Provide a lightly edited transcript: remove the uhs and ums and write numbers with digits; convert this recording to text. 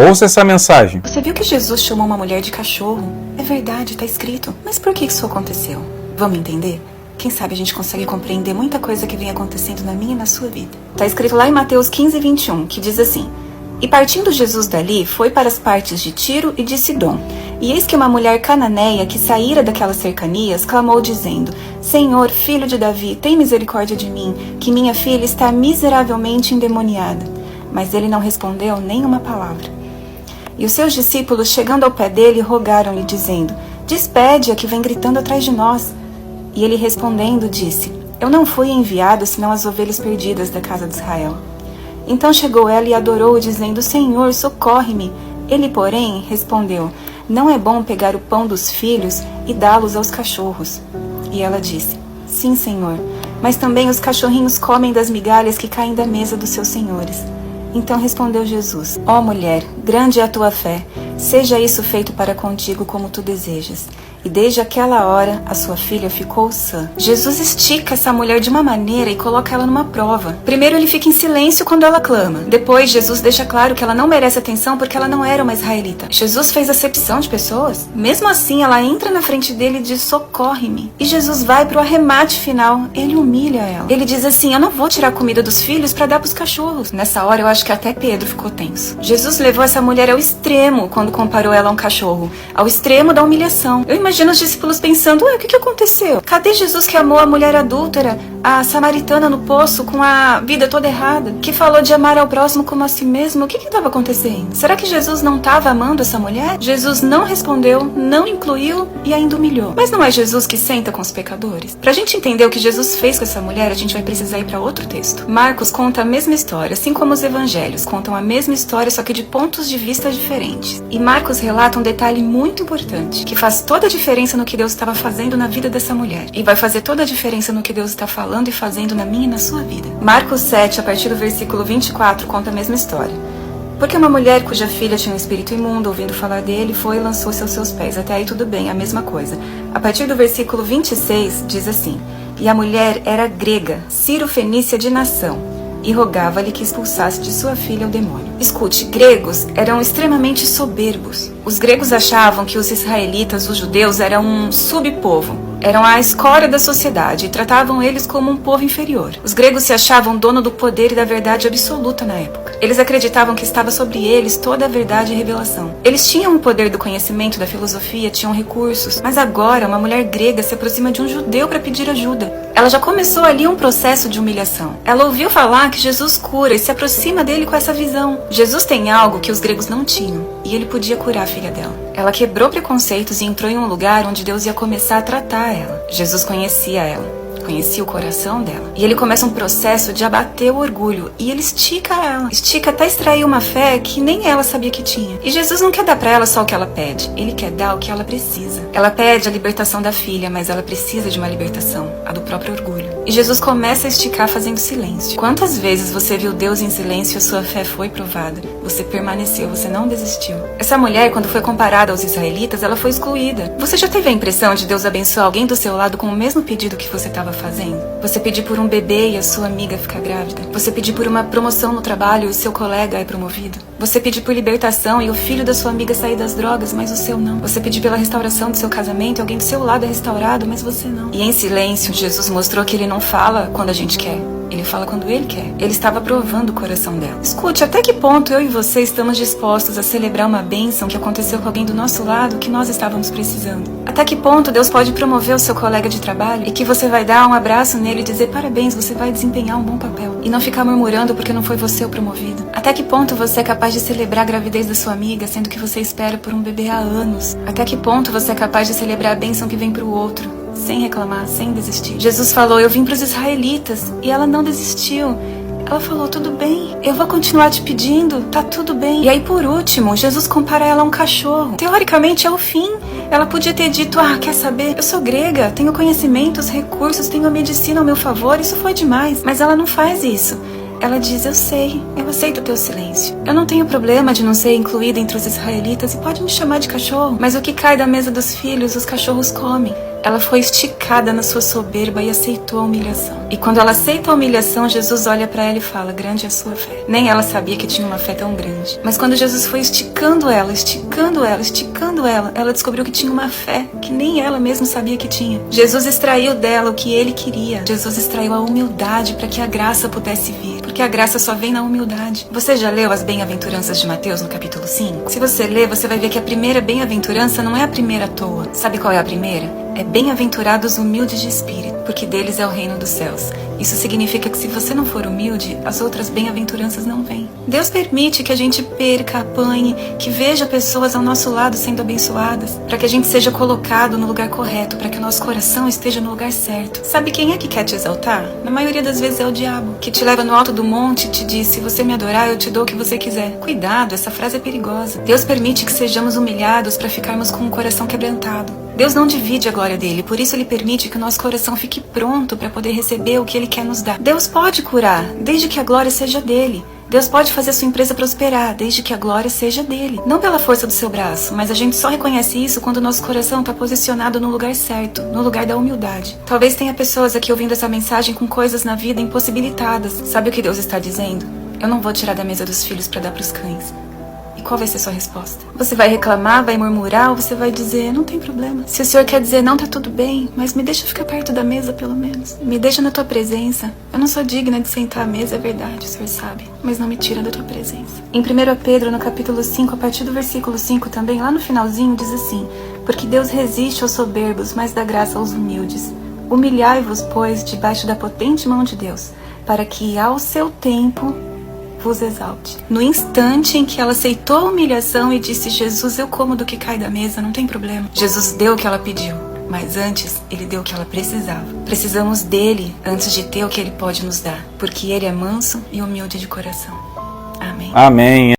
Ouça essa mensagem. Você viu que Jesus chamou uma mulher de cachorro? É verdade, tá escrito. Mas por que isso aconteceu? Vamos entender? Quem sabe a gente consegue compreender muita coisa que vem acontecendo na minha e na sua vida. Tá escrito lá em Mateus 15:21, que diz assim: E partindo Jesus dali, foi para as partes de Tiro e de Sidom. E eis que uma mulher cananeia, que saíra daquelas cercanias, clamou dizendo: Senhor, filho de Davi, tem misericórdia de mim, que minha filha está miseravelmente endemoniada. Mas ele não respondeu nem uma palavra. E os seus discípulos, chegando ao pé dele, rogaram-lhe, dizendo: Despede-a, que vem gritando atrás de nós. E ele respondendo disse: Eu não fui enviado senão as ovelhas perdidas da casa de Israel. Então chegou ela e adorou-o, dizendo: Senhor, socorre-me. Ele, porém, respondeu: Não é bom pegar o pão dos filhos e dá-los aos cachorros. E ela disse: Sim, Senhor, mas também os cachorrinhos comem das migalhas que caem da mesa dos seus senhores. Então respondeu Jesus: Ó mulher, grande é a tua fé, seja isso feito para contigo como tu desejas. E desde aquela hora, a sua filha ficou sã. Jesus estica essa mulher de uma maneira e coloca ela numa prova. Primeiro, ele fica em silêncio quando ela clama. Depois, Jesus deixa claro que ela não merece atenção porque ela não era uma israelita. Jesus fez acepção de pessoas. Mesmo assim, ela entra na frente dele e diz: socorre-me. E Jesus vai pro arremate final. Ele humilha ela. Ele diz assim: eu não vou tirar a comida dos filhos para dar pros cachorros. Nessa hora, eu acho que até Pedro ficou tenso. Jesus levou essa mulher ao extremo quando comparou ela a um cachorro. Ao extremo da humilhação. Eu imagino os discípulos pensando: ué, o que aconteceu? Cadê Jesus que amou a mulher adúltera, a samaritana no poço com a vida toda errada, que falou de amar ao próximo como a si mesmo? O que estava acontecendo? Será que Jesus não estava amando essa mulher? Jesus não respondeu, não incluiu e ainda humilhou. Mas não é Jesus que senta com os pecadores? Pra gente entender o que Jesus fez com essa mulher, a gente vai precisar ir para outro texto. Marcos conta a mesma história, assim como os evangelhos contam a mesma história, só que de pontos de vista diferentes. E Marcos relata um detalhe muito importante, que faz toda a diferença no que Deus estava fazendo na vida dessa mulher. E vai fazer toda a diferença no que Deus está falando e fazendo na minha e na sua vida. Marcos 7, a partir do versículo 24, conta a mesma história. Porque uma mulher cuja filha tinha um espírito imundo, ouvindo falar dele, foi e lançou-se aos seus pés. Até aí tudo bem, a mesma coisa. A partir do versículo 26, diz assim: E a mulher era grega, Ciro-fenícia de nação, e rogava-lhe que expulsasse de sua filha o demônio. Escute, gregos eram extremamente soberbos. Os gregos achavam que os israelitas, os judeus, eram um subpovo. Eram a escória da sociedade e tratavam eles como um povo inferior. Os gregos se achavam dono do poder e da verdade absoluta na época. Eles acreditavam que estava sobre eles toda a verdade e revelação. Eles tinham o poder do conhecimento, da filosofia, tinham recursos. Mas agora uma mulher grega se aproxima de um judeu para pedir ajuda. Ela já começou ali um processo de humilhação. Ela ouviu falar que Jesus cura e se aproxima dele com essa visão. Jesus tem algo que os gregos não tinham e ele podia curar a filha dela. Ela quebrou preconceitos e entrou em um lugar onde Deus ia começar a tratar ela. Jesus conhecia ela. Conhecia o coração dela. E ele começa um processo de abater o orgulho. E ele estica ela. Estica até extrair uma fé que nem ela sabia que tinha. E Jesus não quer dar pra ela só o que ela pede. Ele quer dar o que ela precisa. Ela pede a libertação da filha, mas ela precisa de uma libertação. A do próprio orgulho. E Jesus começa a esticar fazendo silêncio. Quantas vezes você viu Deus em silêncio e a sua fé foi provada? Você permaneceu, você não desistiu. Essa mulher, quando foi comparada aos israelitas, ela foi excluída. Você já teve a impressão de Deus abençoar alguém do seu lado com o mesmo pedido que você estava fazendo? Você pedir por um bebê e a sua amiga ficar grávida? Você pedir por uma promoção no trabalho e o seu colega é promovido? Você pedir por libertação e o filho da sua amiga sair das drogas, mas o seu não? Você pedir pela restauração do seu casamento e alguém do seu lado é restaurado, mas você não? E em silêncio, Jesus mostrou que ele não fala quando a gente quer. Ele fala quando ele quer. Ele estava provando o coração dela. Escute, até que ponto eu e você estamos dispostos a celebrar uma bênção que aconteceu com alguém do nosso lado que nós estávamos precisando? Até que ponto Deus pode promover o seu colega de trabalho e que você vai dar um abraço nele e dizer parabéns, você vai desempenhar um bom papel. E não ficar murmurando porque não foi você o promovido? Até que ponto você é capaz de celebrar a gravidez da sua amiga, sendo que você espera por um bebê há anos? Até que ponto você é capaz de celebrar a bênção que vem para o outro? Sem reclamar, sem desistir. Jesus falou: eu vim para os israelitas, e ela não desistiu. Ela falou: tudo bem, eu vou continuar te pedindo, tá tudo bem. E aí, por último, Jesus compara ela a um cachorro. Teoricamente é o fim. Ela podia ter dito: quer saber? Eu sou grega, tenho conhecimentos, recursos, tenho a medicina ao meu favor, isso foi demais. Mas ela não faz isso. Ela diz: eu sei, eu aceito o teu silêncio. Eu não tenho problema de não ser incluída entre os israelitas e pode me chamar de cachorro, mas o que cai da mesa dos filhos, os cachorros comem. Ela foi esticada na sua soberba e aceitou a humilhação. E quando ela aceita a humilhação, Jesus olha para ela e fala: grande é a sua fé. Nem ela sabia que tinha uma fé tão grande. Mas quando Jesus foi esticando ela, ela descobriu que tinha uma fé que nem ela mesma sabia que tinha. Jesus extraiu dela o que ele queria. Jesus extraiu a humildade para que a graça pudesse vir. Porque a graça só vem na humildade. Você já leu as bem-aventuranças de Mateus no capítulo 5? Se você ler, você vai ver que a primeira bem-aventurança não é a primeira à toa. Sabe qual é a primeira? É bem-aventurados humildes de espírito, porque deles é o reino dos céus. Isso significa que se você não for humilde, as outras bem-aventuranças não vêm. Deus permite que a gente perca, apanhe, que veja pessoas ao nosso lado sendo abençoadas, para que a gente seja colocado no lugar correto, para que o nosso coração esteja no lugar certo. Sabe quem é que quer te exaltar? Na maioria das vezes é o diabo, que te leva no alto do monte e te diz: se você me adorar, eu te dou o que você quiser. Cuidado, essa frase é perigosa. Deus permite que sejamos humilhados para ficarmos com o coração quebrantado. Deus não divide a glória dele, por isso ele permite que o nosso coração fique pronto para poder receber o que ele quer nos dar. Deus pode curar, desde que a glória seja dele. Deus pode fazer a sua empresa prosperar, desde que a glória seja dele. Não pela força do seu braço, mas a gente só reconhece isso quando o nosso coração está posicionado no lugar certo, no lugar da humildade. Talvez tenha pessoas aqui ouvindo essa mensagem com coisas na vida impossibilitadas. Sabe o que Deus está dizendo? Eu não vou tirar da mesa dos filhos para dar para os cães. E qual vai ser sua resposta? Você vai reclamar, vai murmurar, ou você vai dizer: não tem problema. Se o Senhor quer dizer: não, tá tudo bem, mas me deixa ficar perto da mesa pelo menos. Me deixa na tua presença. Eu não sou digna de sentar à mesa, é verdade, o Senhor sabe. Mas não me tira da tua presença. Em 1 Pedro, no capítulo 5, a partir do versículo 5 também, lá no finalzinho, diz assim: porque Deus resiste aos soberbos, mas dá graça aos humildes. Humilhai-vos, pois, debaixo da potente mão de Deus, para que ao seu tempo vos exalte. No instante em que ela aceitou a humilhação e disse: Jesus, eu como do que cai da mesa, não tem problema. Jesus deu o que ela pediu, mas antes ele deu o que ela precisava. Precisamos dele antes de ter o que ele pode nos dar, porque ele é manso e humilde de coração. Amém. Amém.